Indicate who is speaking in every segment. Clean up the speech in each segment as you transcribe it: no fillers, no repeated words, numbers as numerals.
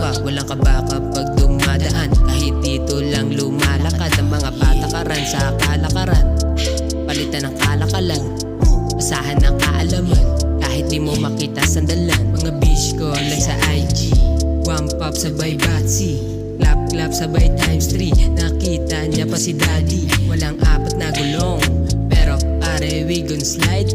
Speaker 1: ka, walang kaba kapag dumadaan. Kahit dito lang lumalakad ang mga patakaran sa kalakaran. Palitan ng kalakalan, basahan ng kaalaman. Kahit di mo makita sandalan, mga bish ko lang sa IG. One pop sabay batsi, clap clap sabay times 3. Nakita niya pa si daddy, walang apat na gulong, pero pare we gon' slide.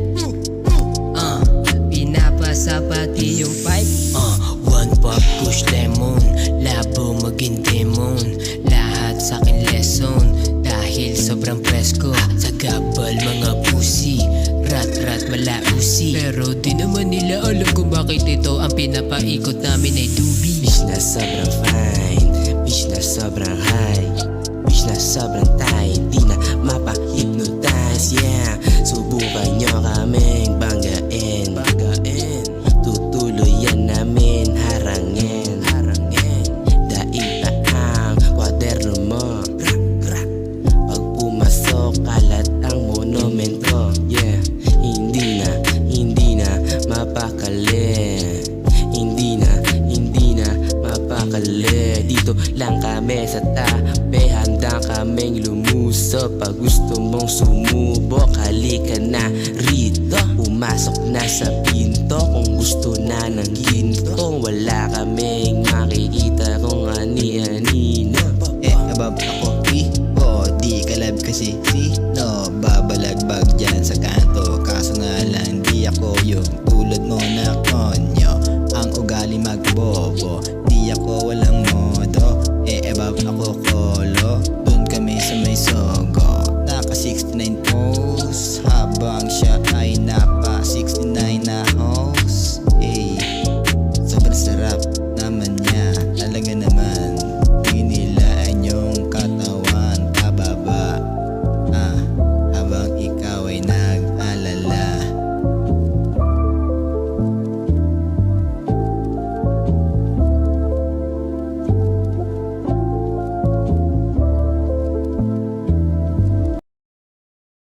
Speaker 1: Pinapasa pati yung pipe. One pop push lemon, labo maging demon. Lahat sa'kin lesson, dahil sobrang presko. Sa gabal mga pussy, rat malausi. Pero di naman nila alam kung bakit ito ang pinapaikot namin ay dubi.
Speaker 2: Bitch na sobrang fine, bitch na sobrang high, bitch na sobrang tight, di na mapa-hypnotize. Yeah, subukan nyo kaming banggain, tutuloyan namin harangin. Daig pa ang kwaderno mo, pag pumasok kalat ang monumento. Yeah, hindi na mapakali, hindi na mapakali. Dito lang kami sa tabi, handa kaming lumusok. Pag gusto mong sumubok, halika na rito. Pumasok na sa pinto kung gusto na ng ginto. Wala kaming makikita kung ani-anino.
Speaker 3: Abab ako, di kalab kasi no, babalagbag dyan sa kanto. Kaso nga lang di ako yung tulad mo na konyo, ang ugali magbobo. Di ako walang modo, abab ako kolo. Dun kami sa may